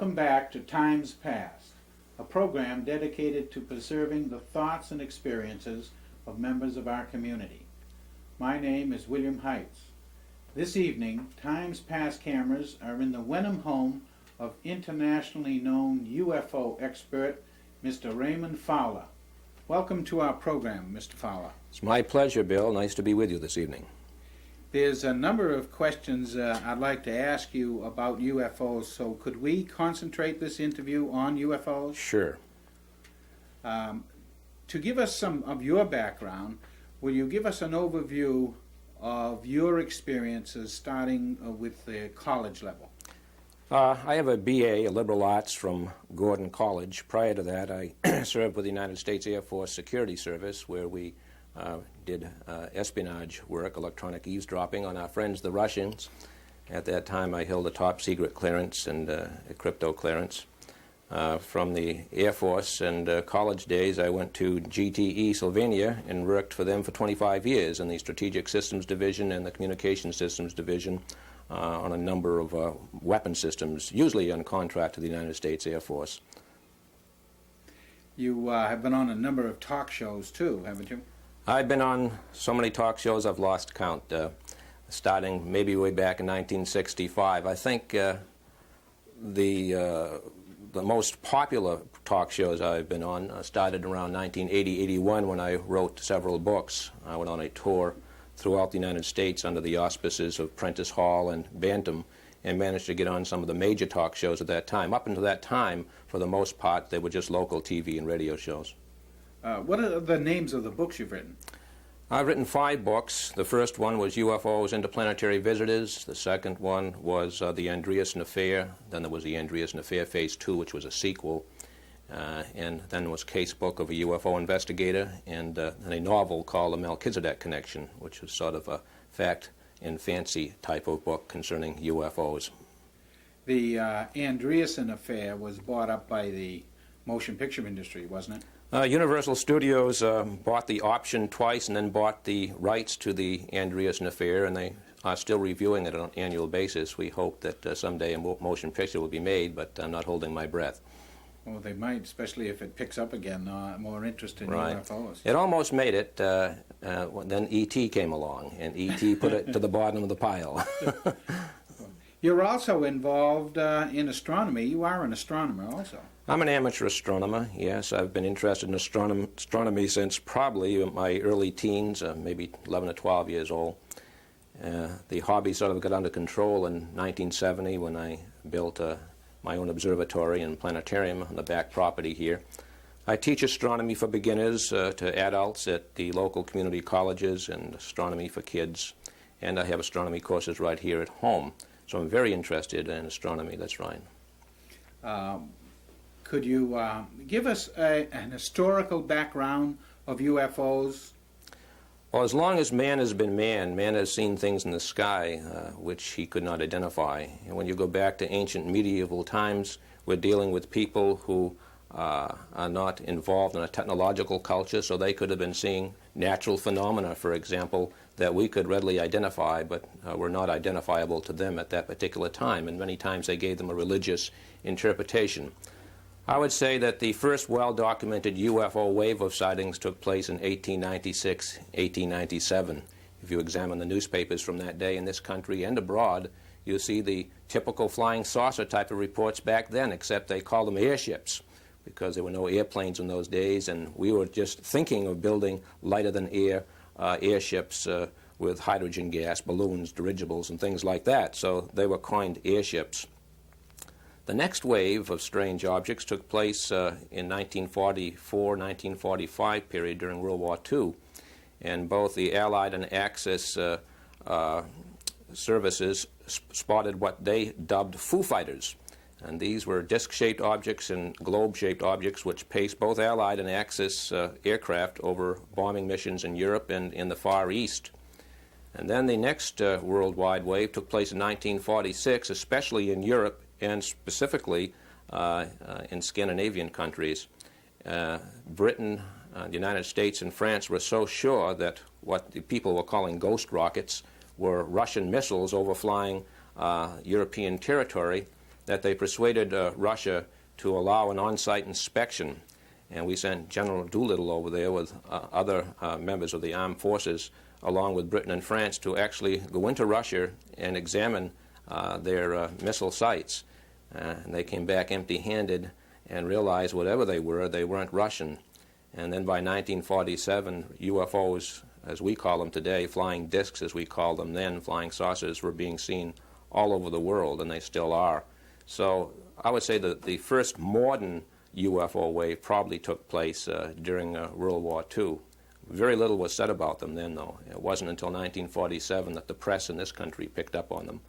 Welcome back to Times Past, a program dedicated to preserving the thoughts and experiences of members of our community. My name is William Heights. This evening, Times Past cameras are in the Wehnam home of internationally known UFO expert, Mr. Raymond Fowler. Welcome to our program, Mr. Fowler. It's my pleasure, Bill. Nice to be with you this evening. There's a number of questions I'd like to ask you about UFOs, so could we concentrate this interview on UFOs? Sure. To give us some of your background, will you give us an overview of your experiences starting with the college level? I have a BA, a liberal arts, from Gordon College. Prior to that, I served with the United States Air Force Security Service, where we did espionage work, electronic eavesdropping on our friends, the Russians. At that time, I held a top secret clearance and a crypto clearance. From the Air Force and college days, I went to GTE Sylvania and worked for them for 25 years in the Strategic Systems Division and the Communication Systems Division on a number of weapon systems, usually on contract to the United States Air Force. You have been on a number of talk shows too, haven't you? I've been on so many talk shows I've lost count, starting maybe way back in 1965. I think the most popular talk shows I've been on started around 1980-81 when I wrote several books. I went on a tour throughout the United States under the auspices of Prentice Hall and Bantam and managed to get on some of the major talk shows at that time. Up until that time, for the most part, they were just local TV and radio shows. What are the names of the books you've written? I've written 5 books. The first one was UFOs, Interplanetary Visitors. The second one was The Andreasen Affair. Then there was The Andreasen Affair Phase 2, which was a sequel. And then was Case Book of a UFO Investigator, and a novel called The Melchizedek Connection, which was sort of a fact and fancy type of book concerning UFOs. The Andreasen Affair was bought up by the motion picture industry, wasn't it? Universal Studios bought the option twice and then bought the rights to the Andreasen Affair, and they are still reviewing it on an annual basis. We hope that someday a motion picture will be made, but I'm not holding my breath. Well, they might, especially if it picks up again, more interest in right. UFOs. It almost made it. Then E.T. came along, and E.T. put it to the bottom of the pile. You're also involved in astronomy. You are an astronomer also. I'm an amateur astronomer, yes. I've been interested in astronomy since probably my early teens, maybe 11 or 12 years old. The hobby sort of got under control in 1970 when I built my own observatory and planetarium on the back property here. I teach astronomy for beginners to adults at the local community colleges and astronomy for kids, and I have astronomy courses right here at home. So I'm very interested in astronomy, that's right. Could you give us an historical background of UFOs? Well, as long as man has been man has seen things in the sky which he could not identify. And when you go back to ancient medieval times, we're dealing with people who are not involved in a technological culture, so they could have been seeing natural phenomena, for example, that we could readily identify, but were not identifiable to them at that particular time. And many times they gave them a religious interpretation. I would say that the first well-documented UFO wave of sightings took place in 1896, 1897. If you examine the newspapers from that day in this country and abroad, you'll see the typical flying saucer type of reports back then, except they called them airships, because there were no airplanes in those days, and we were just thinking of building lighter-than-air airships with hydrogen gas, balloons, dirigibles, and things like that. So they were coined airships. The next wave of strange objects took place in 1944-1945 period during World War II, and both the Allied and Axis services spotted what they dubbed Foo Fighters. And these were disc-shaped objects and globe-shaped objects which paced both Allied and Axis aircraft over bombing missions in Europe and in the Far East. And then the next worldwide wave took place in 1946, especially in Europe and specifically in Scandinavian countries. Britain, the United States, and France were so sure that what the people were calling ghost rockets were Russian missiles overflying European territory that they persuaded Russia to allow an on-site inspection. And we sent General Doolittle over there with other members of the armed forces, along with Britain and France, to actually go into Russia and examine their missile sites. And they came back empty-handed and realized whatever they weren't Russian. And then by 1947, UFOs, as we call them today, flying discs as we called them then, flying saucers, were being seen all over the world, and they still are. So I would say that the first modern UFO wave probably took place during World War II. Very little was said about them then, though. It wasn't until 1947 that the press in this country picked up on them.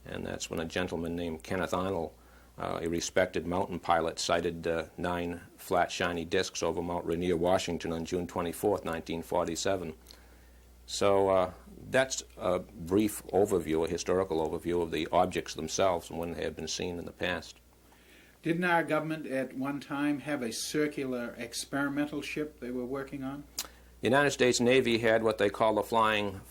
And that's when a gentleman named Kenneth Arnold, a respected mountain pilot, sighted 9 flat, shiny discs over Mount Rainier, Washington on June 24th, 1947. So that's a brief overview, a historical overview of the objects themselves and when they had been seen in the past. Didn't our government at one time have a circular experimental ship they were working on? The United States Navy had what they call the flying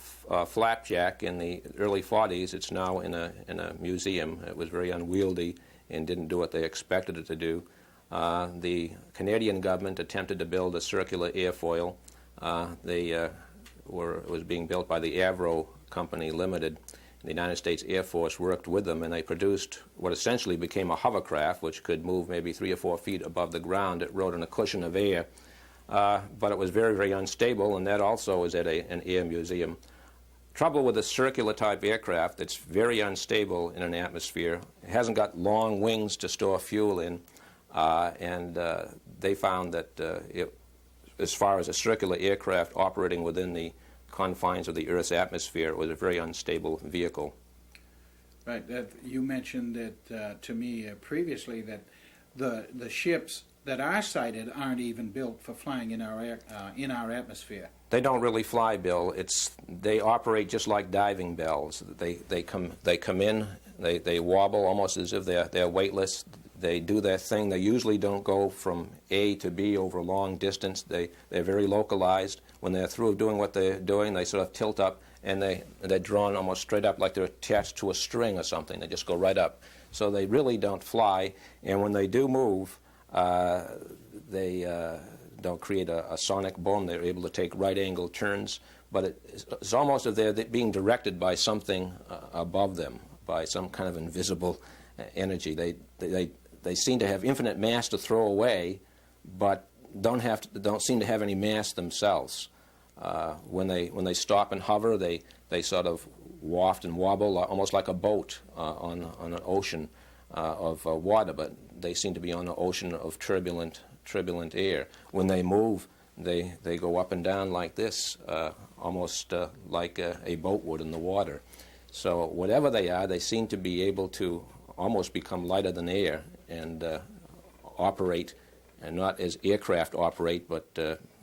flapjack in the early 40s. It's now in a museum. It was very unwieldy and didn't do what they expected it to do. The Canadian government attempted to build a circular airfoil. It was being built by the Avro Company Limited. The United States Air Force worked with them, and they produced what essentially became a hovercraft, which could move maybe 3 or 4 feet above the ground. It rode on a cushion of air, but it was very, very unstable, and that also is at an air museum. Trouble with a circular type aircraft, it's very unstable in an atmosphere. It hasn't got long wings to store fuel in, and they found that as far as a circular aircraft operating within the confines of the Earth's atmosphere, it was a very unstable vehicle. Right. You mentioned that to me previously that the ships that are sighted aren't even built for flying in our atmosphere. They don't really fly, Bill. They operate just like diving bells. They come in, they wobble almost as if they're weightless. They do their thing. They usually don't go from A to B over a long distance. They're very localized. When they're through doing what they're doing, they sort of tilt up, and they're drawn almost straight up like they're attached to a string or something. They just go right up. So they really don't fly, and when they do move, they don't create a sonic boom. They're able to take right-angle turns, but it's almost as if they're being directed by something above them, by some kind of invisible energy. They seem to have infinite mass to throw away, but don't seem to have any mass themselves. When they stop and hover, they sort of waft and wobble almost like a boat on an ocean of water, but they seem to be on an ocean of turbulent air. When they move, they go up and down like this, almost like a boat would in the water. So whatever they are, they seem to be able to almost become lighter than air and operate, and not as aircraft operate, but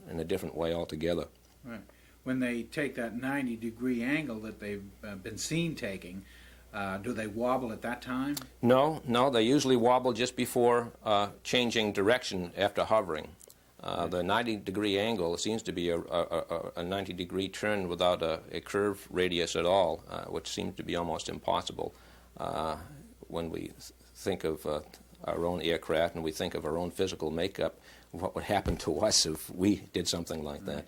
in a different way altogether. Right. When they take that 90-degree angle that they've been seen taking, do they wobble at that time? No, they usually wobble just before changing direction after hovering. The 90-degree angle seems to be a 90-degree turn without a curve radius at all, which seems to be almost impossible when we think of our own aircraft and we think of our own physical makeup. What would happen to us if we did something like that?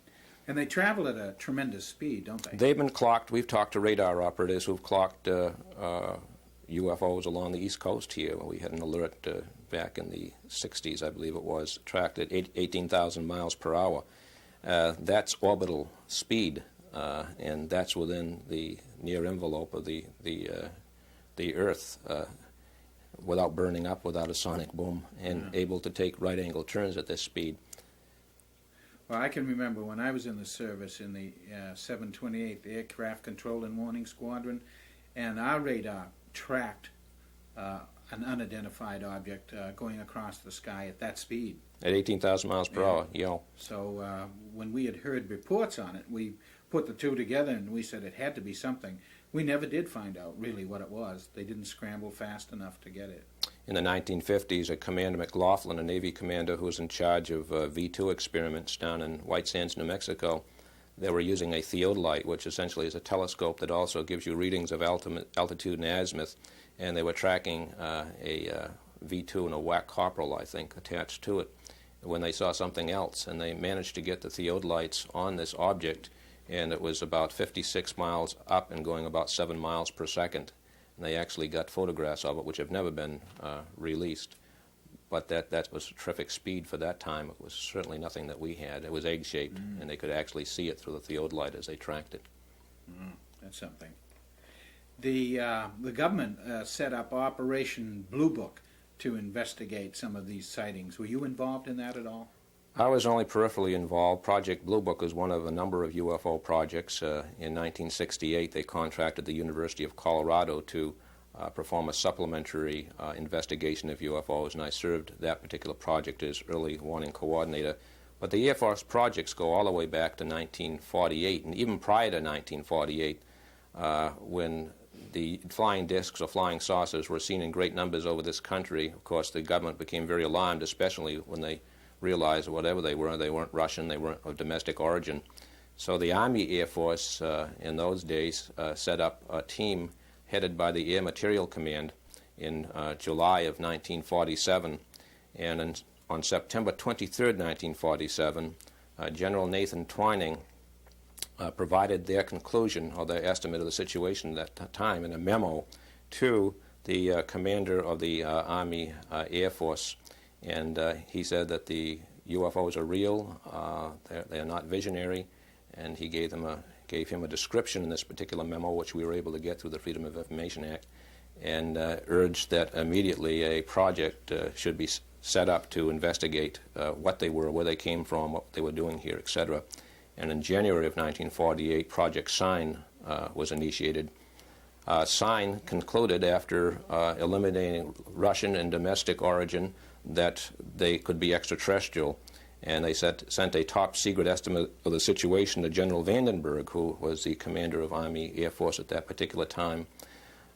And they travel at a tremendous speed, don't they? They've been clocked. We've talked to radar operatives who've clocked UFOs along the East Coast here. We had an alert back in the 60s, I believe it was, tracked at 18,000 miles per hour. That's orbital speed, and that's within the near envelope of the Earth, without burning up, without a sonic boom, and able to take right-angle turns at this speed. Well, I can remember when I was in the service in the 728th Aircraft Control and Warning Squadron, and our radar tracked an unidentified object going across the sky at that speed. At 18,000 miles per hour, yeah. So when we had heard reports on it, we put the two together and we said it had to be something. We never did find out really what it was. They didn't scramble fast enough to get it. In the 1950s, a Commander McLaughlin, a Navy commander who was in charge of V2 experiments down in White Sands, New Mexico, they were using a theodolite, which essentially is a telescope that also gives you readings of altitude and azimuth. and they were tracking a V2 and a whack corporal, I think, attached to it, when they saw something else, and they managed to get the theodolites on this object, and it was about 56 miles up and going about 7 miles per second. And they actually got photographs of it, which have never been released. But that was a terrific speed for that time. It was certainly nothing that we had. It was egg-shaped, and they could actually see it through the theodolite as they tracked it. That's something. The government set up Operation Blue Book to investigate some of these sightings. Were you involved in that at all? I was only peripherally involved. Project Blue Book is one of a number of UFO projects. In 1968, they contracted the University of Colorado to perform a supplementary investigation of UFOs, and I served that particular project as early warning coordinator. But the Air Force projects go all the way back to 1948, and even prior to 1948, when the flying discs or flying saucers were seen in great numbers over this country. Of course, the government became very alarmed, especially when they realized whatever they weren't Russian, they weren't of domestic origin. So the Army Air Force in those days set up a team headed by the Air Material Command in July of 1947. And on September 23rd, 1947, General Nathan Twining provided their conclusion or their estimate of the situation at that time in a memo to the commander of the Army Air Force. And he said that the UFOs are real, they're not visionary, and he gave him a description in this particular memo, which we were able to get through the Freedom of Information Act, and urged that immediately a project should be set up to investigate what they were, where they came from, what they were doing here, etc. And in January of 1948, Project Sign was initiated. Sign concluded, after eliminating Russian and domestic origin, that they could be extraterrestrial, and they sent a top-secret estimate of the situation to General Vandenberg, who was the commander of Army Air Force at that particular time.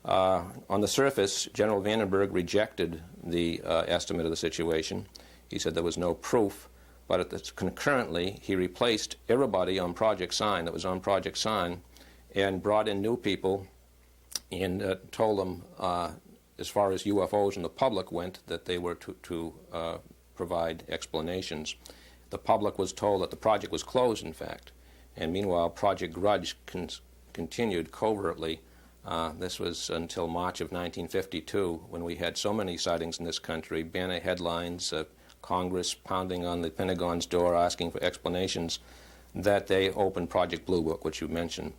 On the surface, General Vandenberg rejected the estimate of the situation. He said there was no proof, but concurrently he replaced everybody on Project Sign that was on Project Sign and brought in new people and told them, as far as UFOs and the public went, that they were to provide explanations. The public was told that the project was closed, in fact, and meanwhile Project Grudge continued covertly. This was until March of 1952, when we had so many sightings in this country, banner headlines, Congress pounding on the Pentagon's door asking for explanations, that they opened Project Blue Book, which you mentioned.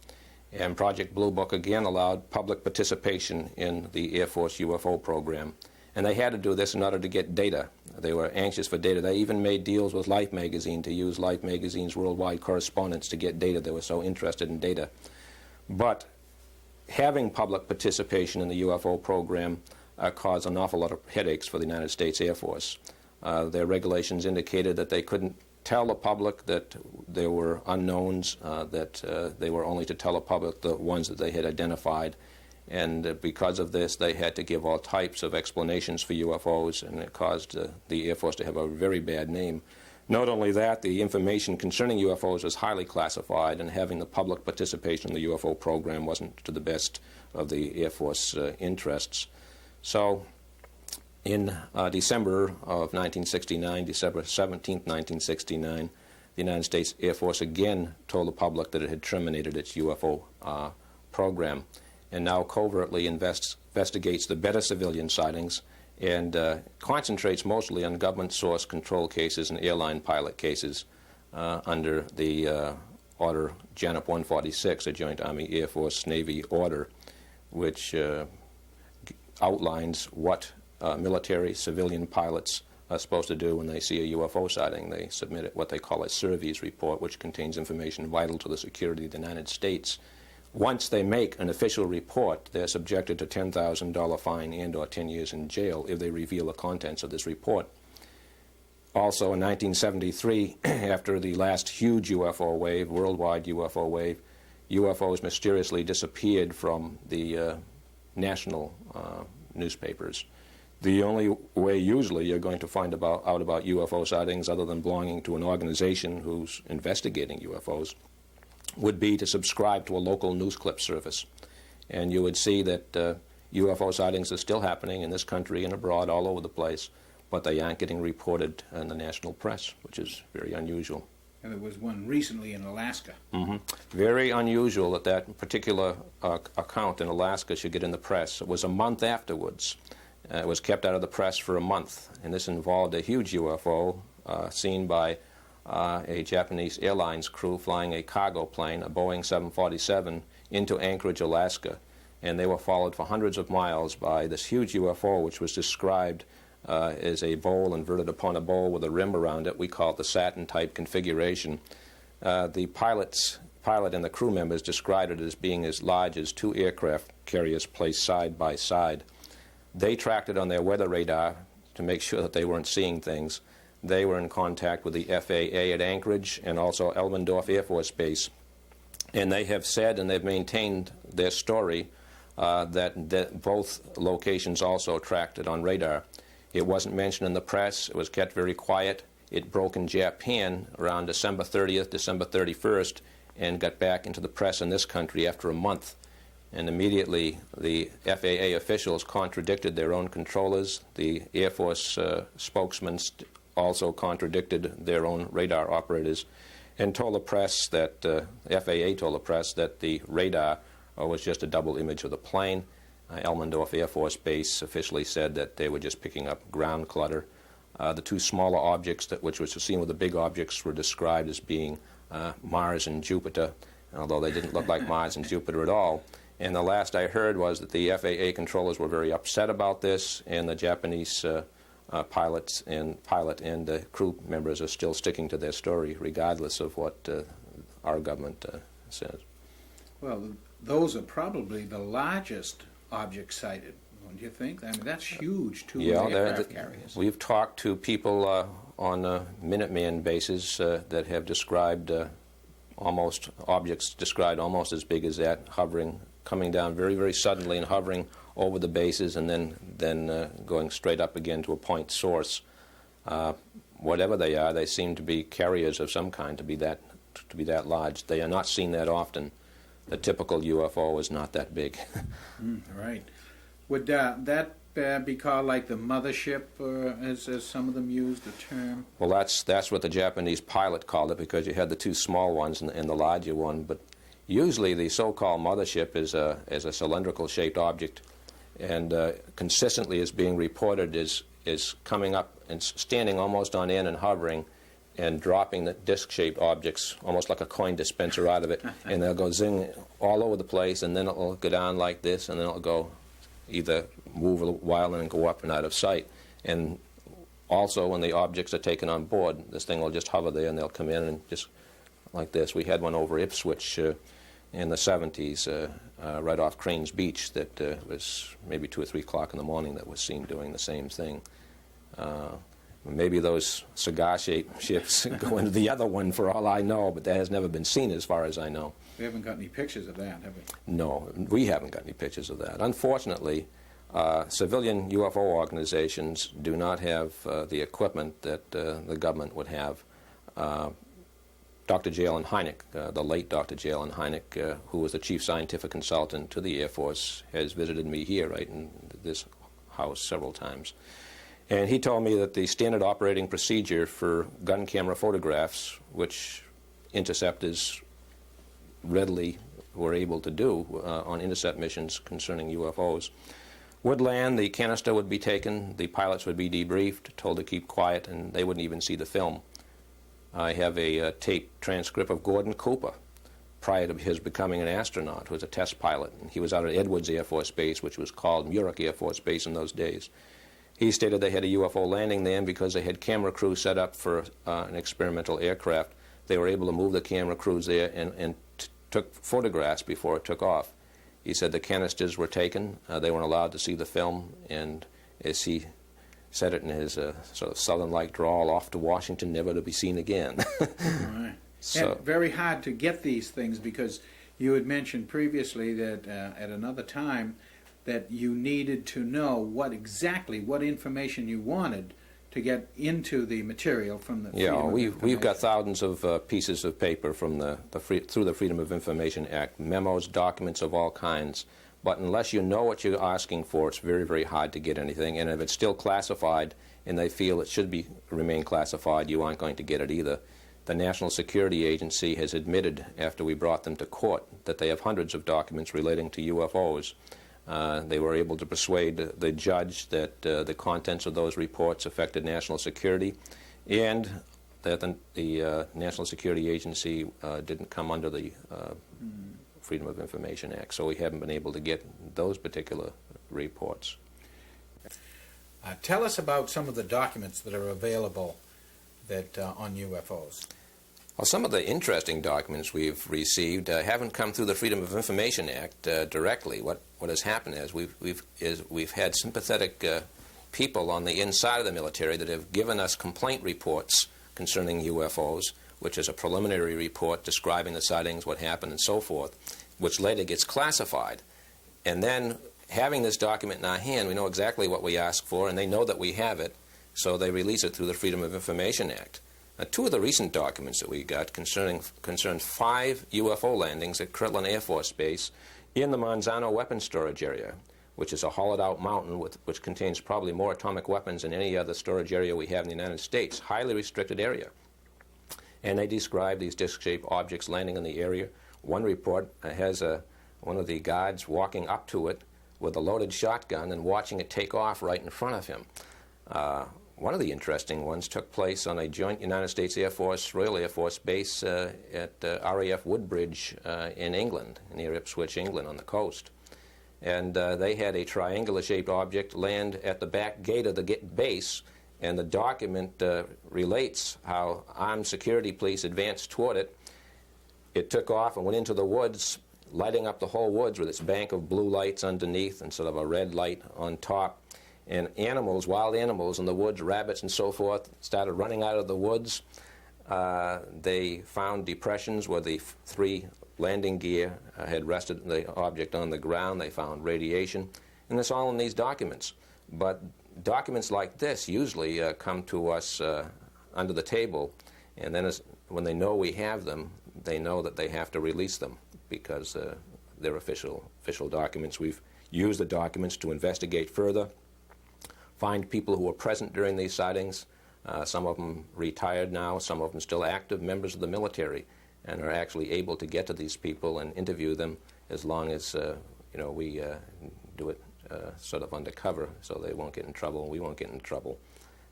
And Project Blue Book again allowed public participation in the Air Force UFO program. And they had to do this in order to get data. They were anxious for data. They even made deals with Life magazine to use Life magazine's worldwide correspondence to get data. They were so interested in data. But having public participation in the UFO program caused an awful lot of headaches for the United States Air Force. Their regulations indicated that they couldn't tell the public that there were unknowns, that they were only to tell the public the ones that they had identified. And because of this, they had to give all types of explanations for UFOs, and it caused the Air Force to have a very bad name. Not only that, the information concerning UFOs was highly classified, and having the public participation in the UFO program wasn't to the best of the Air Force interests. So in December of 1969, December 17th, 1969, the United States Air Force again told the public that it had terminated its UFO program, and now covertly investigates the better civilian sightings and concentrates mostly on government source control cases and airline pilot cases under the order JANP 146, a Joint Army Air Force Navy order, which outlines what military civilian pilots are supposed to do when they see a UFO sighting. They submit what they call a Surveys report, which contains information vital to the security of the United States. Once they make an official report, they're subjected to $10,000 fine and or 10 years in jail if they reveal the contents of this report. Also in 1973, after the last huge UFO wave, worldwide UFO wave, UFOs mysteriously disappeared from the national newspapers. The only way usually you're going to find out about UFO sightings, other than belonging to an organization who's investigating UFOs, would be to subscribe to a local news clip service. And you would see that UFO sightings are still happening in this country and abroad, all over the place, but they aren't getting reported in the national press, which is very unusual. And there was one recently in Alaska. Very unusual that that particular account in Alaska should get in the press. It was a month afterwards. It was kept out of the press for a month, and this involved a huge UFO seen by a Japanese airlines crew flying a cargo plane, a Boeing 747, into Anchorage, Alaska. And they were followed for hundreds of miles by this huge UFO, which was described as a bowl inverted upon a bowl with a rim around it. We call it the Saturn-type configuration. The pilot and the crew members described it as being as large as 2 aircraft carriers placed side by side. They tracked it on their weather radar to make sure that they weren't seeing things. They were in contact with the FAA at Anchorage and also Elmendorf Air Force Base. And they have said, and they've maintained their story, that both locations also tracked it on radar. It wasn't mentioned in the press. It was kept very quiet. It broke in Japan around December 30th, December 31st, and got back into the press in this country after a month. And immediately the FAA officials contradicted their own controllers. The Air Force spokesman also contradicted their own radar operators and told the press that, FAA told the press that the radar was just a double image of the plane. Elmendorf Air Force Base officially said that they were just picking up ground clutter. The 2 smaller objects, which was seen with the big objects, were described as being Mars and Jupiter, although they didn't look like Mars and Jupiter at all. And the last I heard was that the FAA controllers were very upset about this, and the Japanese pilot and crew members are still sticking to their story, regardless of what our government says. Well, those are probably the largest objects sighted, don't you think? I mean, that's huge, 2 aircraft carriers. We've talked to people on a Minuteman basis that have described objects described almost as big as that, hovering, coming down very, very suddenly and hovering over the bases, and then going straight up again to a point source. Whatever they are, they seem to be carriers of some kind to be that large. They are not seen that often. The typical UFO is not that big. Right. Would that be called like the mothership, as some of them use the term? Well, that's what the Japanese pilot called it, because you had the 2 small ones and the larger one. But usually the so-called mothership is a cylindrical-shaped object, and consistently is being reported is coming up and standing almost on end and hovering, and dropping the disc-shaped objects, almost like a coin dispenser, out of it, and they'll go zing all over the place, and then it'll go down like this, and then it'll go either move a while and then go up and out of sight. And also, when the objects are taken on board, this thing will just hover there, and they'll come in and just like this. We had one over Ipswich in the 70s, right off Cranes Beach, that was maybe 2 or 3 o'clock in the morning, that was seen doing the same thing. Maybe those cigar-shaped ships go into the other one, for all I know, but that has never been seen as far as I know. We haven't got any pictures of that, have we? No, we haven't got any pictures of that. Unfortunately, civilian UFO organizations do not have the equipment that the government would have. Dr. Jalen Hynek, the late Dr. Jalen Hynek, who was the chief scientific consultant to the Air Force, has visited me here, right in this house, several times. And he told me that the standard operating procedure for gun camera photographs, which interceptors readily were able to do on intercept missions concerning UFOs, would land, the canister would be taken, the pilots would be debriefed, told to keep quiet, and they wouldn't even see the film. I have a taped transcript of Gordon Cooper, prior to his becoming an astronaut, who was a test pilot. And he was out at Edwards Air Force Base, which was called Muroc Air Force Base in those days. He stated they had a UFO landing there, and because they had camera crews set up for an experimental aircraft, they were able to move the camera crews there and took photographs before it took off. He said the canisters were taken, they weren't allowed to see the film, and as he said it in his sort of southern-like drawl, off to Washington, never to be seen again. Right. So, and very hard to get these things, because you had mentioned previously that at another time that you needed to know what information you wanted to get into the material from the Freedom of Information. We've got thousands of pieces of paper from through the Freedom of Information Act, memos, documents of all kinds, But unless you know what you're asking for, it's very, very hard to get anything. And if it's still classified and they feel it should remain classified, you aren't going to get it either. The National Security Agency has admitted, after we brought them to court, that they have hundreds of documents relating to UFOs. They were able to persuade the judge that the contents of those reports affected national security, and that the National Security Agency didn't come under the Freedom of Information Act, so we haven't been able to get those particular reports. Tell us about some of the documents that are available that on UFOs. Well, some of the interesting documents we've received haven't come through the Freedom of Information Act directly. What has happened is we've had sympathetic people on the inside of the military that have given us complaint reports concerning UFOs, which is a preliminary report describing the sightings, what happened, and so forth, which later gets classified. And then, having this document in our hand, we know exactly what we asked for, and they know that we have it, so they release it through the Freedom of Information Act. Now, two of the recent documents that we got concerned 5 UFO landings at Kirtland Air Force Base in the Manzano weapons storage area, which is a hollowed-out mountain which contains probably more atomic weapons than any other storage area we have in the United States, highly restricted area. And they describe these disc-shaped objects landing in the area. One report has one of the guards walking up to it with a loaded shotgun and watching it take off right in front of him. One of the interesting ones took place on a joint United States Air Force, Royal Air Force base at RAF Woodbridge in England, near Ipswich, England, on the coast. And they had a triangular-shaped object land at the back gate of the base, and the document relates how armed security police advanced toward it. It took off and went into the woods, lighting up the whole woods with its bank of blue lights underneath and sort of a red light on top. And animals, wild animals in the woods, rabbits and so forth, started running out of the woods. They found depressions where the 3 landing gear had rested the object on the ground. They found radiation. And it's all in these documents. But documents like this usually come to us under the table, and then when they know we have them, they know that they have to release them because they're official documents. We've used the documents to investigate further, find people who were present during these sightings. Some of them retired now, some of them still active members of the military, and are actually able to get to these people and interview them as long as we do it sort of undercover, so they won't get in trouble and we won't get in trouble.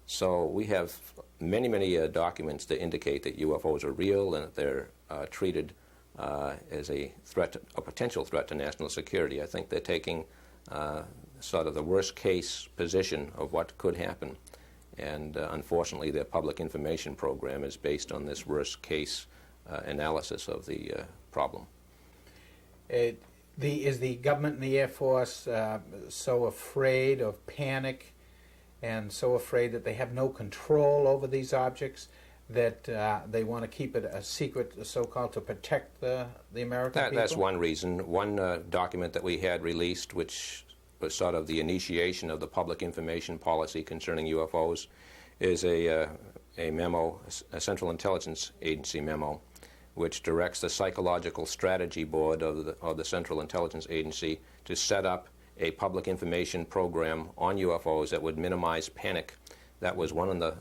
So we have many documents that indicate that UFOs are real and that they're treated as a potential threat to national security. I think they're taking sort of the worst case position of what could happen, and unfortunately their public information program is based on this worst case analysis of the problem. Is the government and the Air Force so afraid of panic and so afraid that they have no control over these objects that they want to keep it a secret, so-called, to protect the American people? That's one reason. One document that we had released, which was sort of the initiation of the public information policy concerning UFOs, is a memo, a Central Intelligence Agency memo, which directs the Psychological Strategy Board of the Central Intelligence Agency to set up a public information program on UFOs that would minimize panic. That was one of the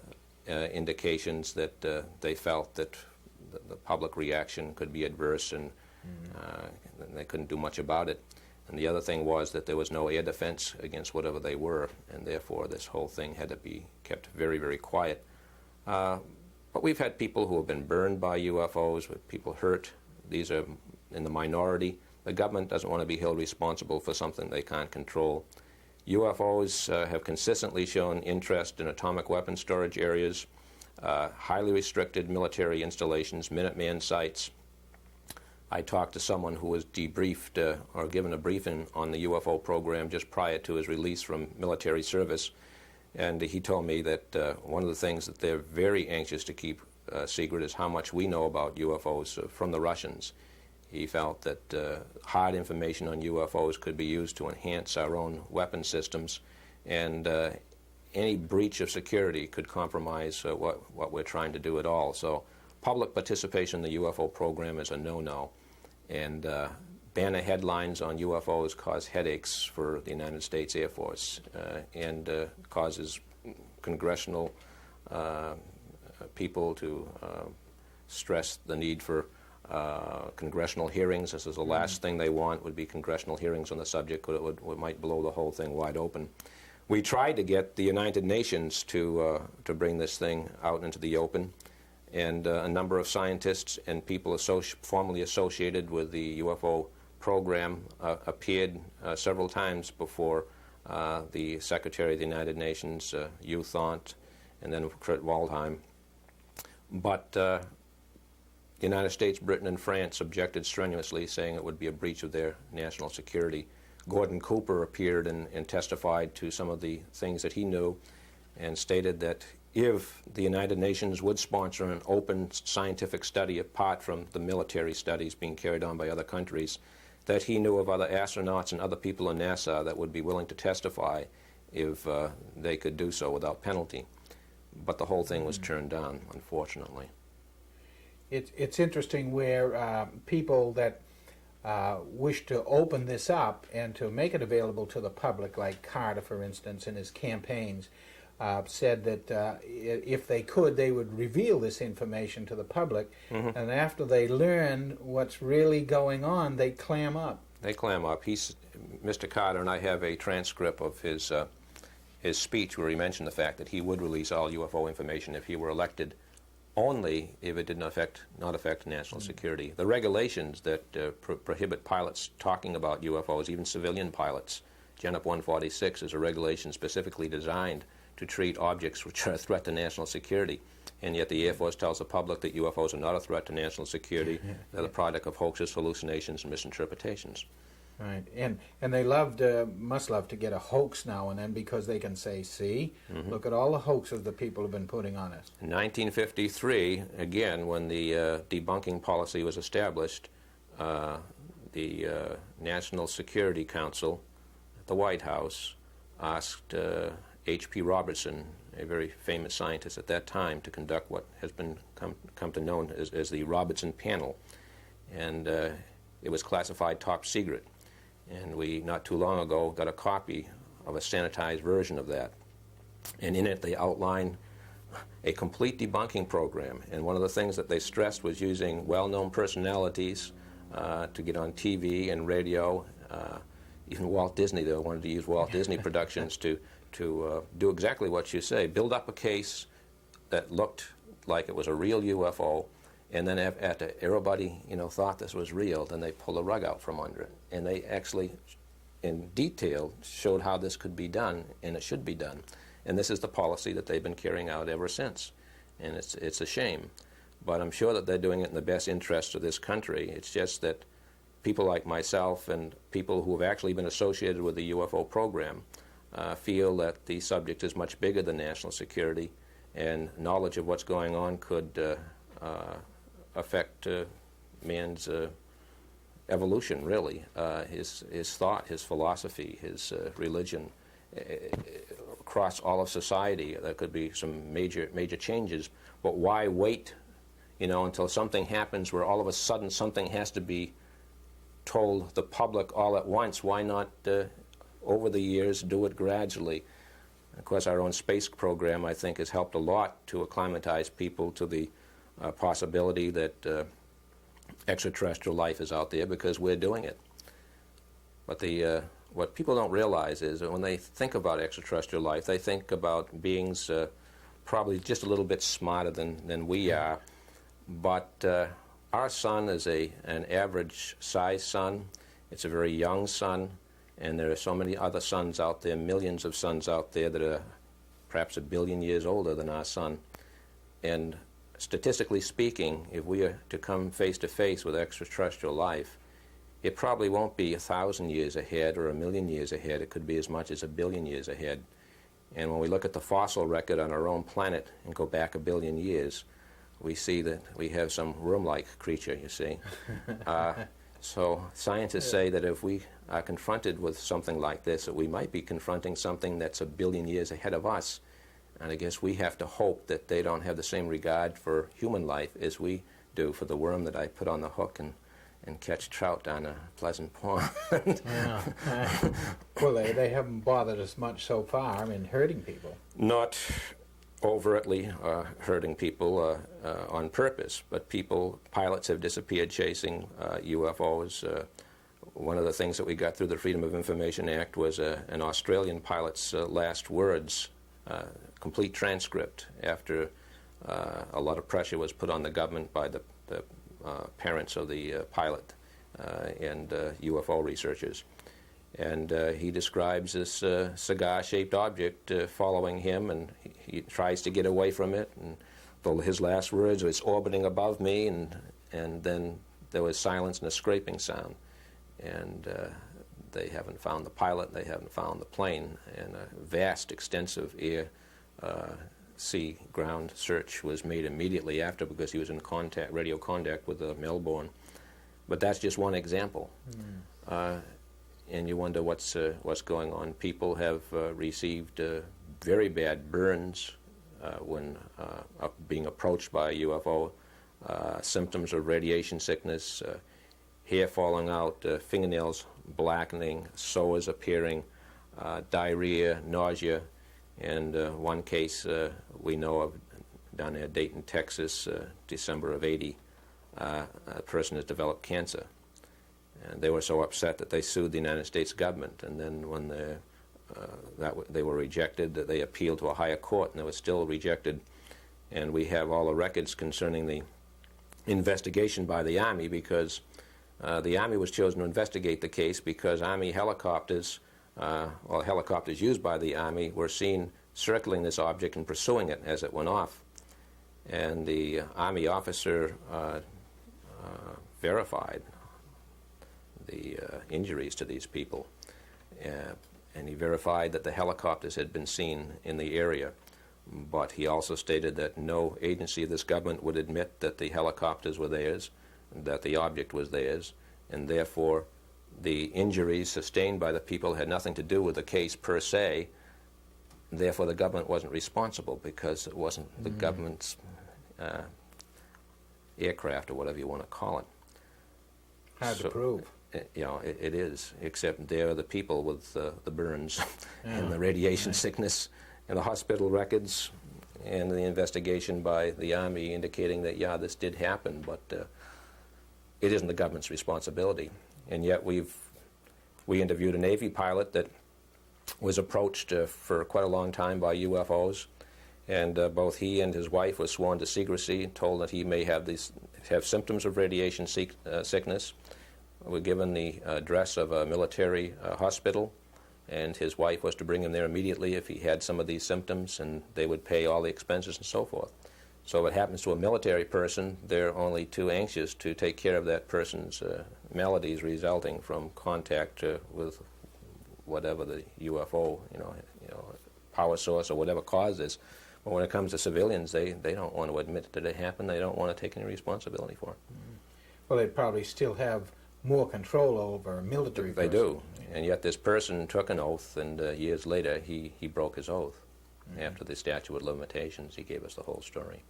indications that they felt that the public reaction could be adverse and they couldn't do much about it. And the other thing was that there was no air defense against whatever they were, and therefore this whole thing had to be kept very, very quiet. But we've had people who have been burned by UFOs, with people hurt. These are in the minority. The government doesn't want to be held responsible for something they can't control. UFOs have consistently shown interest in atomic weapon storage areas, highly restricted military installations, Minuteman sites. I talked to someone who was debriefed or given a briefing on the UFO program just prior to his release from military service. And he told me that one of the things that they're very anxious to keep secret is how much we know about UFOs from the Russians. He felt that hard information on UFOs could be used to enhance our own weapon systems, and any breach of security could compromise what we're trying to do at all. So public participation in the UFO program is a no-no. And banner headlines on UFOs cause headaches for the United States Air Force and causes congressional people to stress the need for congressional hearings. This is the last thing they want, would be congressional hearings on the subject. It might blow the whole thing wide open. We tried to get the United Nations to bring this thing out into the open, and a number of scientists and people formerly associated with the UFO program appeared several times before the Secretary of the United Nations, Hugh Thant, and then Kurt Waldheim. But the United States, Britain, and France objected strenuously, saying it would be a breach of their national security. Gordon Cooper appeared and testified to some of the things that he knew and stated that if the United Nations would sponsor an open scientific study apart from the military studies being carried on by other countries, that he knew of other astronauts and other people in NASA that would be willing to testify if they could do so without penalty. But the whole thing was turned down, unfortunately. It's interesting where people that wish to open this up and to make it available to the public, like Carter, for instance, in his campaigns, said that if they could, they would reveal this information to the public, and after they learn what's really going on, they clam up. They clam up. Mr. Carter and I have a transcript of his speech where he mentioned the fact that he would release all UFO information if he were elected, only if it did not affect national security. The regulations that prohibit pilots talking about UFOs, even civilian pilots, GENUP 146 is a regulation specifically designed to treat objects which are a threat to national security, and yet the Air Force tells the public that UFOs are not a threat to national security. They're the product of hoaxes, hallucinations, and misinterpretations. Right, and they must love to get a hoax now and then, because they can say, see, look at all the hoaxes the people have been putting on us. In 1953, again, when the debunking policy was established, the National Security Council at the White House asked H.P. Robertson, a very famous scientist at that time, to conduct what has come to known as the Robertson Panel, and it was classified top secret. And we, not too long ago, got a copy of a sanitized version of that. And in it, they outline a complete debunking program. And one of the things that they stressed was using well-known personalities to get on TV and radio. Even Walt Disney, they wanted to use Walt Disney Productions to do exactly what you say, build up a case that looked like it was a real UFO, and then after everybody thought this was real, then they pull the rug out from under it. And they actually, in detail, showed how this could be done, and it should be done. And this is the policy that they've been carrying out ever since. And it's a shame. But I'm sure that they're doing it in the best interest of this country. It's just that people like myself and people who have actually been associated with the UFO program feel that the subject is much bigger than national security, and knowledge of what's going on could affect man's evolution, really, his thought, his philosophy, his religion, across all of society. There could be some major changes, but why wait, until something happens where all of a sudden something has to be told the public all at once? Why not, over the years, do it gradually? Of course, our own space program, I think, has helped a lot to acclimatize people to the possibility that extraterrestrial life is out there, because we're doing it. But what people don't realize is that when they think about extraterrestrial life, they think about beings probably just a little bit smarter than we are. But our sun is an average-sized sun. It's a very young sun, and there are so many other suns out there, millions of suns out there that are perhaps 1 billion years older than our sun. And statistically speaking, if we are to come face to face with extraterrestrial life, it probably won't be 1,000 years ahead or 1 million years ahead. It could be as much as 1 billion years ahead. And when we look at the fossil record on our own planet and go back 1 billion years, we see that we have some worm-like creature, you see. So scientists say that if we are confronted with something like this, that we might be confronting something that's 1 billion years ahead of us. And I guess we have to hope that they don't have the same regard for human life as we do for the worm that I put on the hook and and catch trout down a pleasant pond. Yeah. Well, they haven't bothered us much so far in hurting people. Not overtly hurting people on purpose, but pilots have disappeared chasing UFOs. One of the things that we got through the Freedom of Information Act was an Australian pilot's last words, complete transcript, after a lot of pressure was put on the government by the parents of the pilot and UFO researchers. And he describes this cigar-shaped object following him, and he tries to get away from it. And his last words was orbiting above me, and then there was silence and a scraping sound. And they haven't found the pilot, they haven't found the plane, and a vast, extensive air, sea, ground search was made immediately after, because he was in radio contact with Melbourne. But that's just one example. And you wonder what's going on. People have received very bad burns when being approached by a UFO, symptoms of radiation sickness, hair falling out, fingernails blackening, sores appearing, diarrhea, nausea, and one case we know of down there, Dayton, Texas, December of '80, a person has developed cancer. And they were so upset that they sued the United States government, and then when they were rejected, they appealed to a higher court, and they were still rejected. And we have all the records concerning the investigation by the Army, because the Army was chosen to investigate the case because Army helicopters, or helicopters used by the Army, were seen circling this object and pursuing it as it went off. And the Army officer verified the injuries to these people, and he verified that the helicopters had been seen in the area, but he also stated that no agency of this government would admit that the helicopters were theirs, that the object was theirs, and therefore the injuries sustained by the people had nothing to do with the case per se. Therefore the government wasn't responsible, because it wasn't the government's aircraft, or whatever you want to call it. Hard to prove. You know, it is, except they're the people with the burns and the radiation sickness, and the hospital records, and the investigation by the Army indicating that, yeah, this did happen, but it isn't the government's responsibility. And yet we interviewed a Navy pilot that was approached for quite a long time by UFOs, and both he and his wife were sworn to secrecy, told that he may have symptoms of radiation sickness. Were given the address of a military hospital, and his wife was to bring him there immediately if he had some of these symptoms, and they would pay all the expenses and so forth. So if it happens to a military person, they're only too anxious to take care of that person's maladies resulting from contact with whatever the UFO, power source or whatever caused this. But when it comes to civilians, they don't want to admit that it happened. They don't want to take any responsibility for it. Well, they probably still have more control over a military person. They do, and yet this person took an oath, and years later he broke his oath. After the statute of limitations, he gave us the whole story.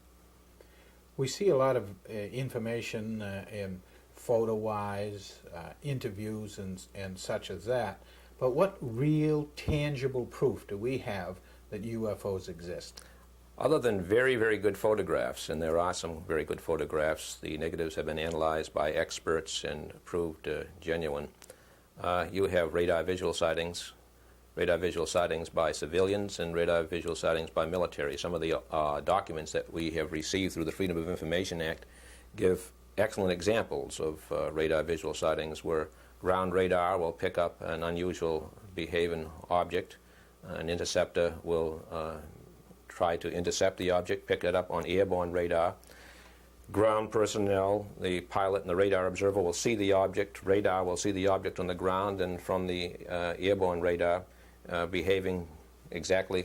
We see a lot of information photo-wise, interviews and such as that, but what real tangible proof do we have that UFOs exist? Other than very, very good photographs, and there are some very good photographs, the negatives have been analyzed by experts and proved genuine. You have radar visual sightings by civilians, and radar visual sightings by military. Some of the documents that we have received through the Freedom of Information Act give excellent examples of radar visual sightings where ground radar will pick up an unusual behaving object. An interceptor will try to intercept the object, pick it up on airborne radar. Ground personnel, the pilot and the radar observer, will see the object. Radar will see the object on the ground, and from the airborne radar, behaving exactly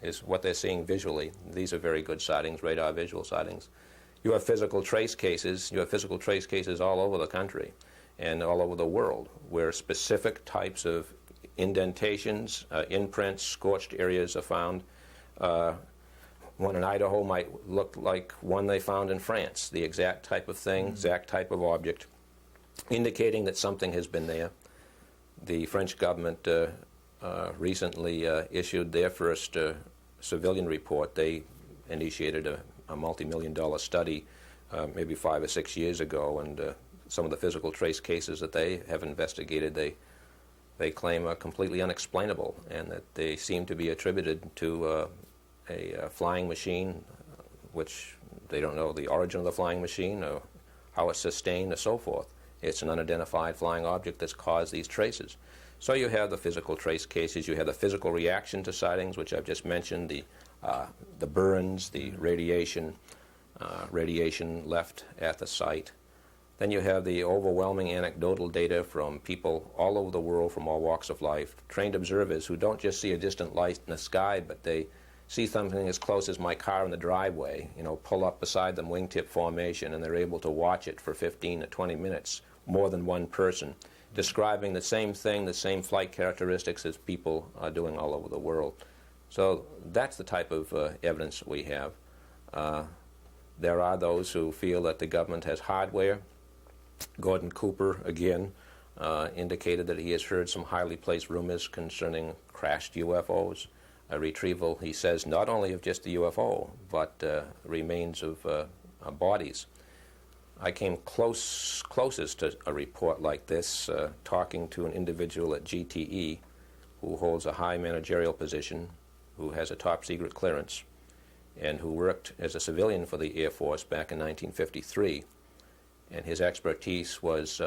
is what they're seeing visually. These are very good sightings, radar visual sightings. You have physical trace cases. You have physical trace cases all over the country and all over the world where specific types of indentations, imprints, scorched areas are found. One in Idaho might look like one they found in France, the exact type of thing, exact type of object. indicating that something has been there. The French government recently issued their first civilian report. They initiated a multi-million-dollar study maybe 5 or 6 years ago, and some of the physical trace cases that they have investigated, they claim are completely unexplainable, and that they seem to be attributed to a flying machine, which they don't know the origin of the flying machine or how it's sustained or so forth. It's an unidentified flying object that's caused these traces. So you have the physical trace cases, you have the physical reaction to sightings, which I've just mentioned, the burns, the radiation left at the site. Then you have the overwhelming anecdotal data from people all over the world from all walks of life, trained observers who don't just see a distant light in the sky, but they see something as close as my car in the driveway, pull up beside them wingtip formation, and they're able to watch it for 15 to 20 minutes, more than one person, describing the same thing, the same flight characteristics as people are doing all over the world. So that's the type of evidence we have. There are those who feel that the government has hardware. Gordon Cooper, again, indicated that he has heard some highly placed rumors concerning crashed UFOs, a retrieval, he says, not only of just the UFO, but remains of bodies. I came closest to a report like this, talking to an individual at GTE who holds a high managerial position, who has a top-secret clearance, and who worked as a civilian for the Air Force back in 1953. And his expertise was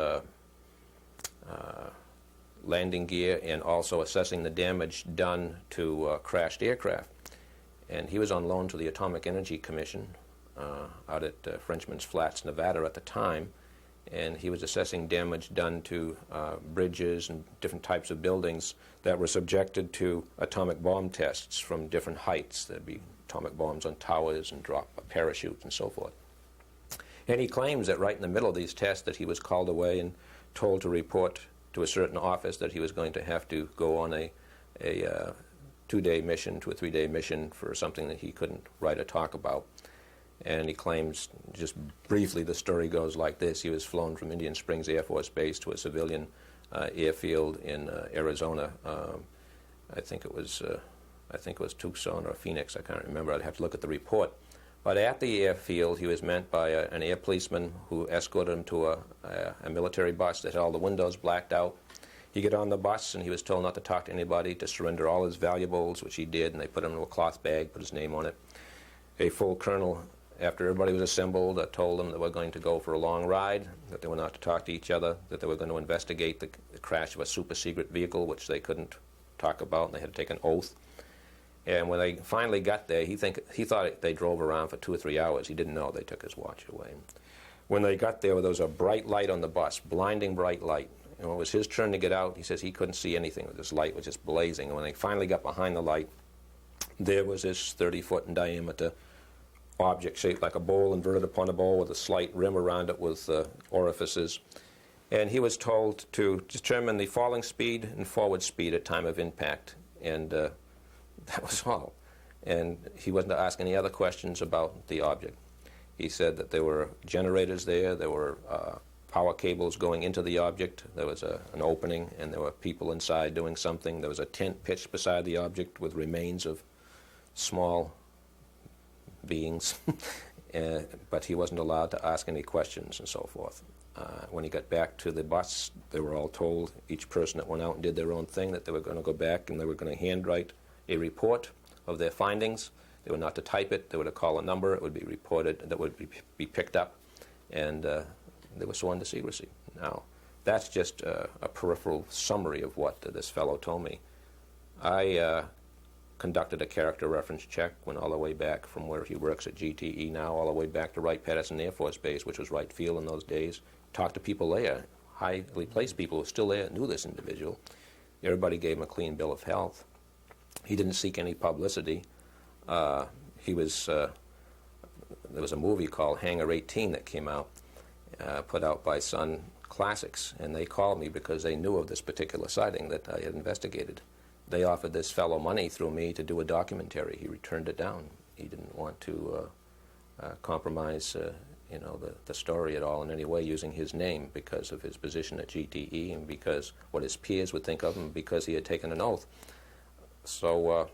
landing gear and also assessing the damage done to crashed aircraft. And he was on loan to the Atomic Energy Commission out at Frenchman's Flats, Nevada at the time, and he was assessing damage done to bridges and different types of buildings that were subjected to atomic bomb tests from different heights. There'd be atomic bombs on towers and drop a parachute and so forth. And he claims that right in the middle of these tests that he was called away and told to report to a certain office that he was going to have to go on a 2-day mission to a 3-day mission for something that he couldn't write or talk about. And he claims, just briefly, the story goes like this. He was flown from Indian Springs Air Force Base to a civilian airfield in Arizona. I think it was Tucson or Phoenix. I can't remember. I'd have to look at the report. But at the airfield, he was met by an air policeman who escorted him to a military bus that had all the windows blacked out. He got on the bus, and he was told not to talk to anybody, to surrender all his valuables, which he did, and they put him in a cloth bag, put his name on it. A full colonel, after everybody was assembled, told them that they were going to go for a long ride, that they were not to talk to each other, that they were going to investigate the crash of a super-secret vehicle, which they couldn't talk about, and they had to take an oath. And when they finally got there, he thought they drove around for 2 or 3 hours. He didn't know they took his watch away. When they got there was a bright light on the bus, blinding bright light. And when it was his turn to get out, he says he couldn't see anything. This light was just blazing. And when they finally got behind the light, there was this 30-foot in diameter object shaped like a bowl, inverted upon a bowl with a slight rim around it with orifices. And he was told to determine the falling speed and forward speed at time of impact. And that was all. And he wasn't to ask any other questions about the object. He said that there were generators there were power cables going into the object, there was an opening, and there were people inside doing something. There was a tent pitched beside the object with remains of small beings, but he wasn't allowed to ask any questions and so forth. When he got back to the bus, they were all told, each person that went out and did their own thing, that they were going to go back and they were going to handwrite a report of their findings. They were not to type it. They were to call a number. It would be reported. That would be picked up, and they were sworn to secrecy. Now, that's just a peripheral summary of what this fellow told me. I conducted a character reference check, went all the way back from where he works at GTE now, all the way back to Wright-Patterson Air Force Base, which was Wright Field in those days. Talked to people there, highly placed people who were still there, knew this individual. Everybody gave him a clean bill of health. He didn't seek any publicity. There was a movie called Hangar 18 that came out, put out by Sun Classics, and they called me because they knew of this particular sighting that I had investigated. They offered this fellow money through me to do a documentary. He returned it down. He didn't want to compromise the story at all in any way using his name because of his position at GTE and because what his peers would think of him because he had taken an oath. So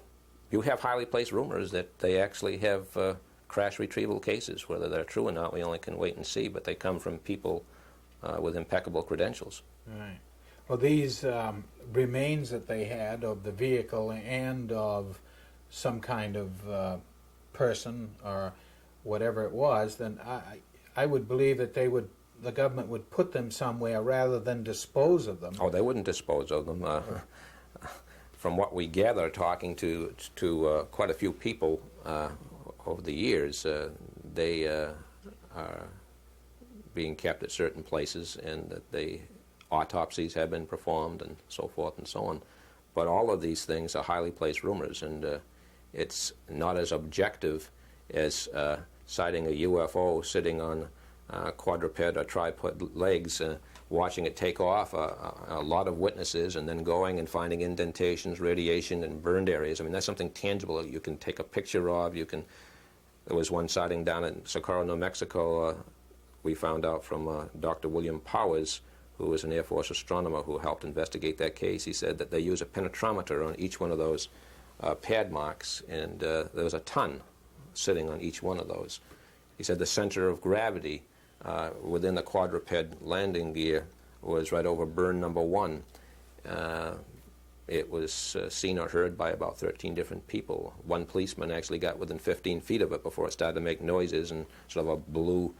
you have highly placed rumors that they actually have crash retrieval cases. Whether they're true or not, we only can wait and see, but they come from people with impeccable credentials. Right. Well, these remains that they had of the vehicle and of some kind of person or whatever it was, then I would believe that the government would put them somewhere rather than dispose of them. Oh, they wouldn't dispose of them. From what we gather, talking to quite a few people over the years, they are being kept at certain places, and that autopsies have been performed and so forth and so on. But all of these things are highly placed rumors, and it's not as objective as sighting a UFO sitting on quadruped or tripod legs, watching it take off, a lot of witnesses, and then going and finding indentations, radiation, and burned areas. I mean, that's something tangible that you can take a picture of. There was one sighting down in Socorro, New Mexico. We found out from Dr. William Powers, who was an Air Force astronomer who helped investigate that case. He said that they use a penetrometer on each one of those pad marks, and there was a ton sitting on each one of those. He said the center of gravity within the quadruped landing gear was right over burn number 1. It was seen or heard by about 13 different people. One policeman actually got within 15 feet of it before it started to make noises, and sort of a blue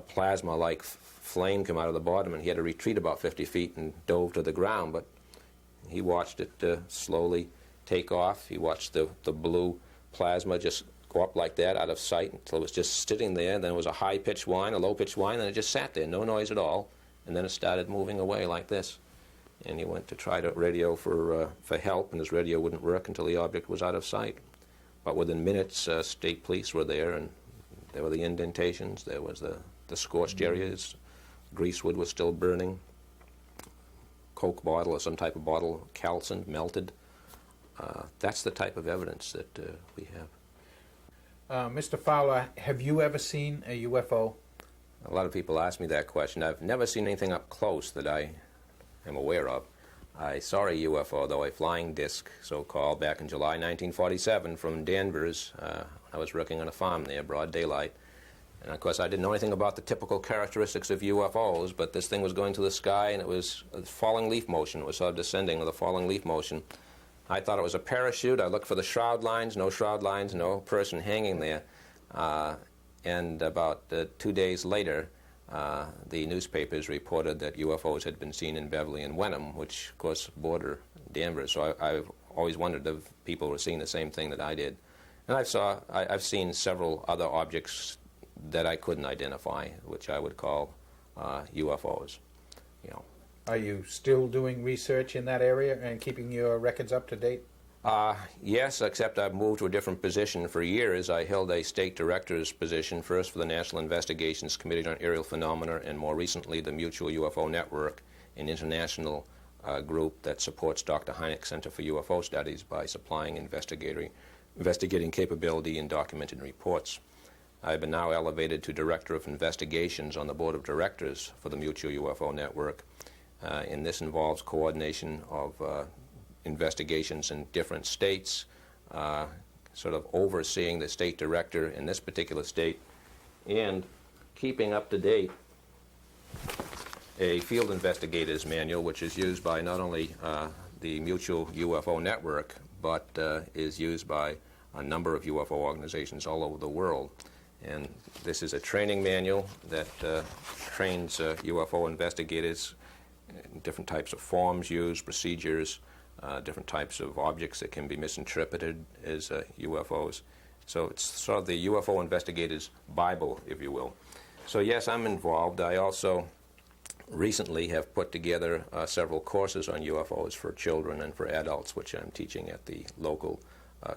plasma-like flame came out of the bottom, and he had to retreat about 50 feet and dove to the ground. But he watched it slowly take off. He watched the blue plasma just go up like that out of sight until it was just sitting there. Then it was a high-pitched whine, a low-pitched whine, and it just sat there, no noise at all. And then it started moving away like this. And he went to try to radio for help, and his radio wouldn't work until the object was out of sight. But within minutes, state police were there, and there were the indentations, there was the scorched areas, greasewood was still burning, Coke bottle or some type of bottle calcined, melted. That's the type of evidence that we have. Mr. Fowler, have you ever seen a UFO? A lot of people ask me that question. I've never seen anything up close that I am aware of. I saw a UFO, though, a flying disc, so-called, back in July 1947 from Danvers. I was working on a farm there, broad daylight. And, of course, I didn't know anything about the typical characteristics of UFOs, but this thing was going to the sky, and it was a falling leaf motion. It was sort of descending with a falling leaf motion. I thought it was a parachute. I looked for the shroud lines, no person hanging there. And about 2 days later, the newspapers reported that UFOs had been seen in Beverly and Wehnam, which, of course, border Danvers. So I've always wondered if people were seeing the same thing that I did. And I've seen several other objects that I couldn't identify, which I would call UFOs. Are you still doing research in that area and keeping your records up to date? Yes, except I've moved to a different position. For years, I held a state director's position, first for the National Investigations Committee on Aerial Phenomena, and more recently the Mutual UFO Network, an international group that supports Dr. Hynek's Center for UFO Studies by supplying investigating capability and documenting reports. I've been now elevated to Director of Investigations on the Board of Directors for the Mutual UFO Network, and this involves coordination of investigations in different states, sort of overseeing the state director in this particular state, and keeping up to date a field investigator's manual, which is used by not only the Mutual UFO Network, but is used by a number of UFO organizations all over the world. And this is a training manual that trains UFO investigators in different types of forms used, procedures, different types of objects that can be misinterpreted as UFOs. So it's sort of the UFO investigator's Bible, if you will. So yes, I'm involved. I also recently have put together several courses on UFOs for children and for adults, which I'm teaching at the local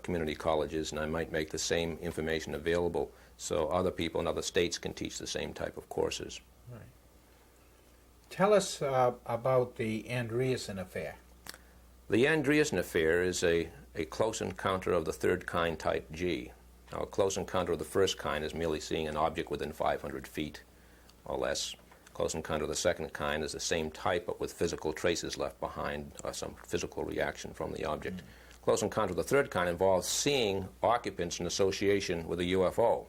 community colleges, and I might make the same information available so other people in other states can teach the same type of courses. Right. Tell us about the Andreessen affair. The Andreessen affair is a close encounter of the third kind type G. Now, a close encounter of the first kind is merely seeing an object within 500 feet or less. Close encounter of the second kind is the same type, but with physical traces left behind, or some physical reaction from the object. Close encounter of the third kind involves seeing occupants in association with a UFO.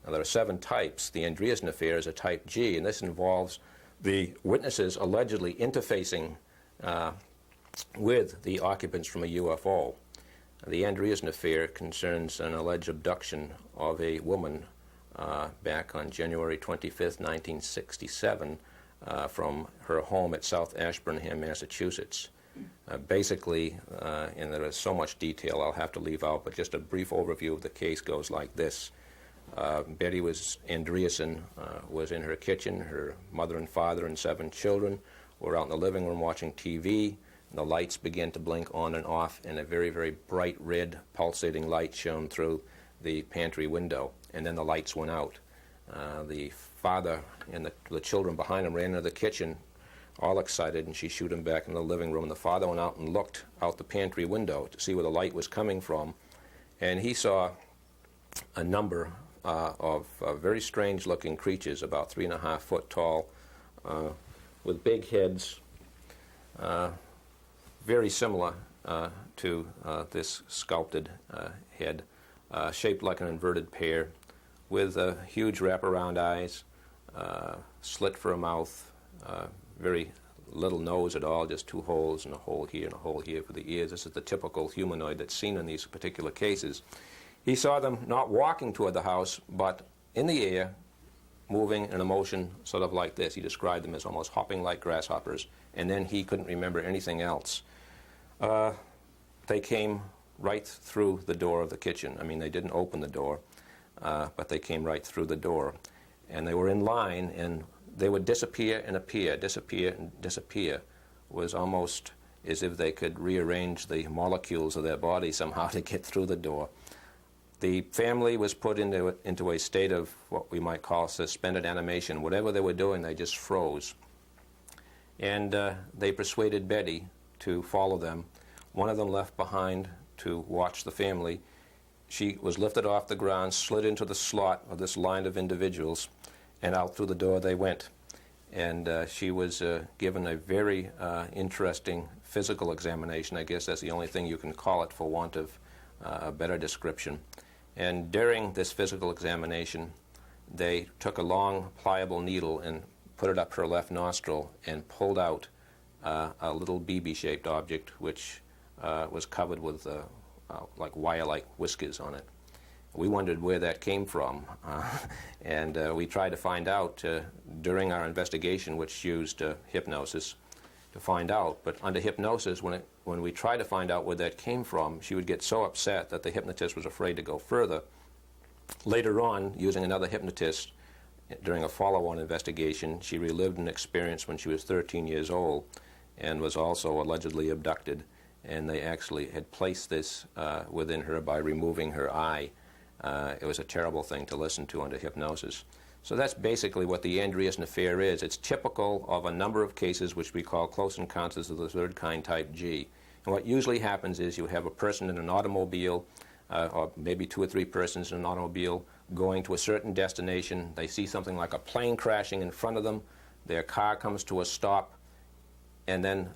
Now, there are 7 types. The Andreessen affair is a type G, and this involves the witnesses allegedly interfacing with the occupants from a UFO. The Andreessen affair concerns an alleged abduction of a woman back on January 25th, 1967, from her home at South Ashburnham, Massachusetts. Basically, and there is so much detail I'll have to leave out, but just a brief overview of the case goes like this. Betty Andreessen was in her kitchen. Her mother and father and 7 children were out in the living room watching TV. The lights began to blink on and off, and a very, very bright red pulsating light shone through the pantry window, and then the lights went out. The father and the children behind him ran into the kitchen, all excited, and she shooed him back into the living room. The father went out and looked out the pantry window to see where the light was coming from, and he saw a number of very strange-looking creatures, about 3.5 foot tall, with big heads, very similar to this sculpted head, shaped like an inverted pear, with huge wraparound eyes, slit for a mouth, very little nose at all, just 2 holes, and a hole here and a hole here for the ears. This is the typical humanoid that's seen in these particular cases. He saw them not walking toward the house, but in the air, moving in a motion sort of like this. He described them as almost hopping like grasshoppers, and then he couldn't remember anything else. They came right through the door of the kitchen. I mean, they didn't open the door, but they came right through the door. And they were in line, and they would disappear and appear, disappear and disappear. It was almost as if they could rearrange the molecules of their body somehow to get through the door. The family was put into a state of what we might call suspended animation. Whatever they were doing, they just froze. And they persuaded Betty to follow them. One of them left behind to watch the family. She was lifted off the ground, slid into the slot of this line of individuals, and out through the door they went. And she was given a very interesting physical examination. I guess that's the only thing you can call it for want of a better description. And during this physical examination, they took a long, pliable needle and put it up her left nostril and pulled out a little BB-shaped object which was covered with like wire-like whiskers on it. We wondered where that came from, and we tried to find out during our investigation, which used hypnosis, to find out. But under hypnosis, when we tried to find out where that came from, she would get so upset that the hypnotist was afraid to go further. Later on, using another hypnotist, during a follow-on investigation, she relived an experience when she was 13 years old and was also allegedly abducted, and they actually had placed this within her by removing her eye. It was a terrible thing to listen to under hypnosis. So that's basically what the Andreessen affair is. It's typical of a number of cases which we call close encounters of the third kind type G. And what usually happens is you have a person in an automobile, or maybe 2 or 3 persons in an automobile, going to a certain destination. They see something like a plane crashing in front of them. Their car comes to a stop, and then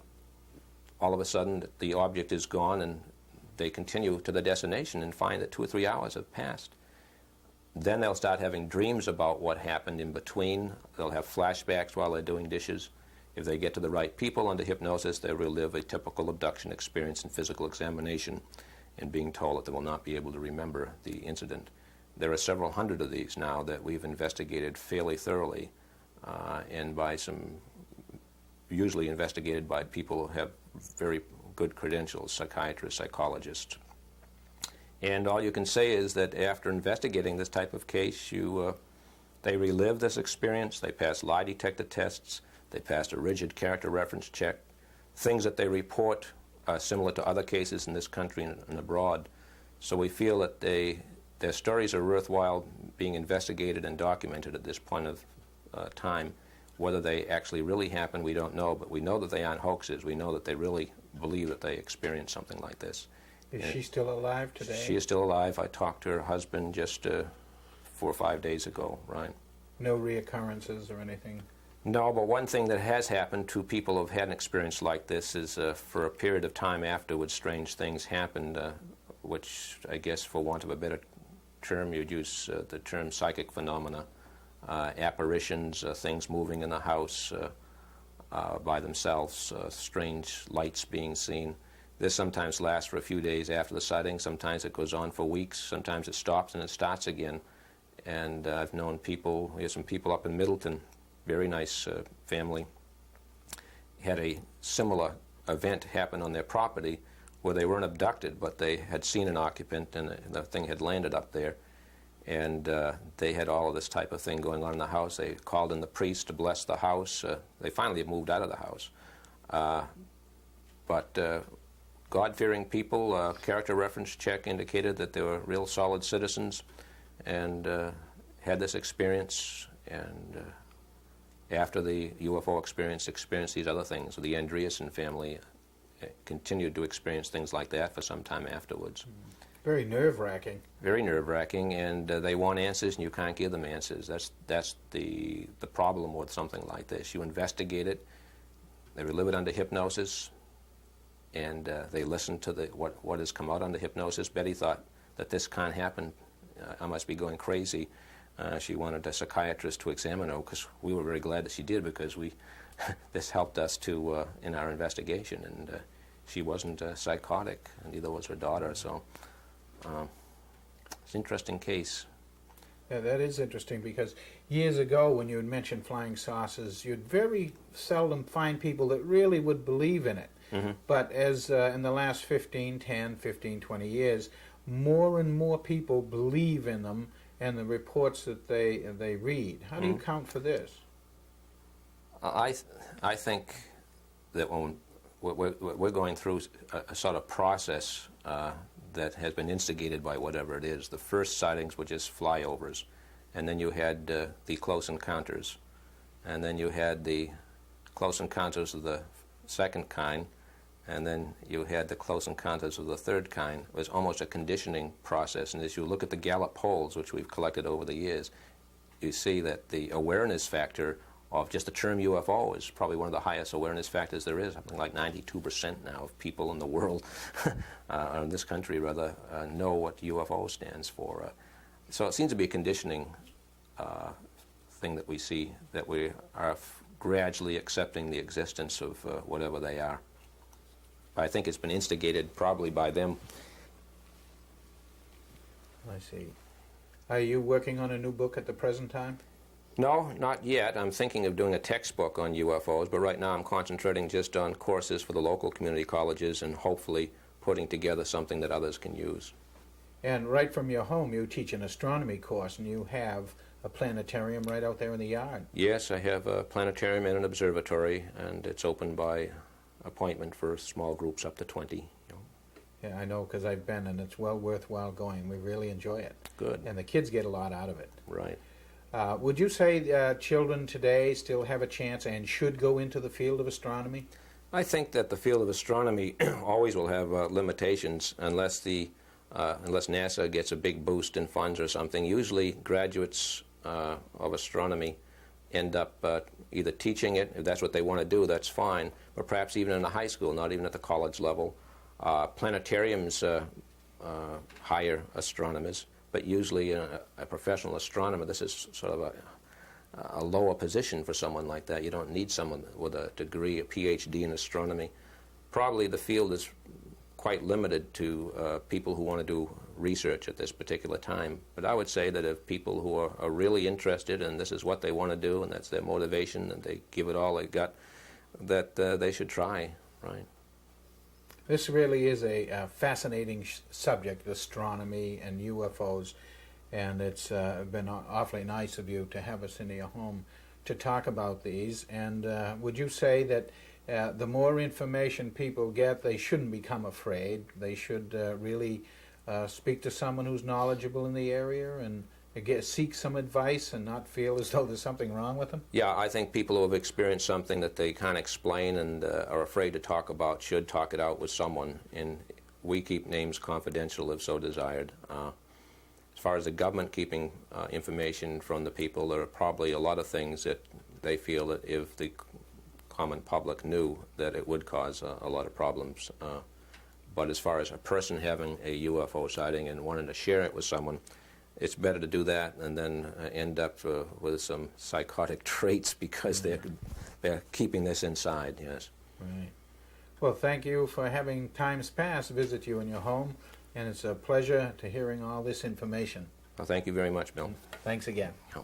all of a sudden the object is gone, and they continue to the destination and find that 2 or 3 hours have passed. Then they'll start having dreams about what happened in between. They'll have flashbacks while they're doing dishes. If they get to the right people under hypnosis, they'll relive a typical abduction experience and physical examination, and being told that they will not be able to remember the incident. There are several hundred of these now that we've investigated fairly thoroughly, and by some, usually investigated by people who have very good credentials, psychiatrists, psychologists. And all you can say is that after investigating this type of case, they relive this experience, they pass lie detector tests, they pass a rigid character reference check. Things that they report are similar to other cases in this country and abroad. So we feel that their stories are worthwhile being investigated and documented at this point of time. Whether they actually really happen, we don't know, but we know that they aren't hoaxes. We know that they really believe that they experienced something like this. Is she still alive today? She is still alive. I talked to her husband just 4 or 5 days ago, right? No reoccurrences or anything? No, but one thing that has happened to people who've had an experience like this is for a period of time afterwards, strange things happened, which I guess, for want of a better term, you'd use the term psychic phenomena, apparitions, things moving in the house by themselves, strange lights being seen. This sometimes lasts for a few days after the sighting. Sometimes it goes on for weeks. Sometimes it stops and it starts again. And I've known people, here's some people up in Middleton, very nice family, had a similar event happen on their property where they weren't abducted, but they had seen an occupant and the thing had landed up there. And they had all of this type of thing going on in the house. They called in the priest to bless the house. They finally moved out of the house. But God-fearing people, character reference check indicated that they were real solid citizens and had this experience. And after the UFO experience, experienced these other things. The Andreasen family continued to experience things like that for some time afterwards. Very nerve-wracking. Very nerve-wracking, and they want answers, and you can't give them answers. That's the problem with something like this. You investigate it, they relive it under hypnosis, and they listen to what has come out under hypnosis. Betty thought that this can't happen. I must be going crazy. She wanted a psychiatrist to examine her, because we were very glad that she did, because this helped us to in our investigation, and she wasn't psychotic, and neither was her daughter. So it's an interesting case. Yeah, that is interesting, because years ago when you had mentioned flying saucers, you'd very seldom find people that really would believe in it. Mm-hmm. But as in the last 15, 20 years, more and more people believe in them and the reports that they read. How do you count for this? I think that when we're going through a sort of process that has been instigated by whatever it is. The first sightings were just flyovers, and then you had the close encounters, and then you had the close encounters of the second kind, and then you had the close encounters of the third kind. It was almost a conditioning process, and as you look at the Gallup polls, which we've collected over the years, you see that the awareness factor of just the term UFO is probably one of the highest awareness factors there is. Something like 92% now of people in the world, or in this country rather, know what UFO stands for. So it seems to be a conditioning thing that we see, that we are gradually accepting the existence of whatever they are. I think it's been instigated probably by them. I see. Are you working on a new book at the present time? No, not yet. I'm thinking of doing a textbook on UFOs, but right now I'm concentrating just on courses for the local community colleges and hopefully putting together something that others can use. And right from your home, you teach an astronomy course, and you have a planetarium right out there in the yard. Yes, I have a planetarium and an observatory, and it's open by appointment for small groups up to 20. Yeah, I know, because I've been, and it's well worthwhile going. We really enjoy it. Good. And the kids get a lot out of it. Right. Would you say children today still have a chance and should go into the field of astronomy? I think that the field of astronomy always will have limitations unless NASA gets a big boost in funds or something. Usually graduates of astronomy end up either teaching it. If that's what they want to do, that's fine, but perhaps even in the high school, not even at the college level. Planetariums hire astronomers, but usually a professional astronomer, this is sort of a lower position for someone like that. You don't need someone with a degree, a PhD in astronomy. Probably the field is quite limited to people who want to do research at this particular time. But I would say that if people who are really interested and this is what they want to do and that's their motivation and they give it all they got, that they should try, right? This really is a fascinating subject, astronomy and UFOs, and it's been awfully nice of you to have us into your home to talk about these. And would you say that the more information people get, they shouldn't become afraid? They should really speak to someone who's knowledgeable in the area and seek some advice and not feel as though there's something wrong with them? Yeah, I think people who have experienced something that they can't explain and are afraid to talk about should talk it out with someone. And we keep names confidential if so desired. As far as the government keeping information from the people, there are probably a lot of things that they feel that if the common public knew, that it would cause a lot of problems. But as far as a person having a UFO sighting and wanting to share it with someone, it's better to do that and then end up with some psychotic traits because they're keeping this inside, yes. Right. Well, thank you for having Times Past visit you in your home, and it's a pleasure to hearing all this information. Well, thank you very much, Bill. Thanks again. Oh.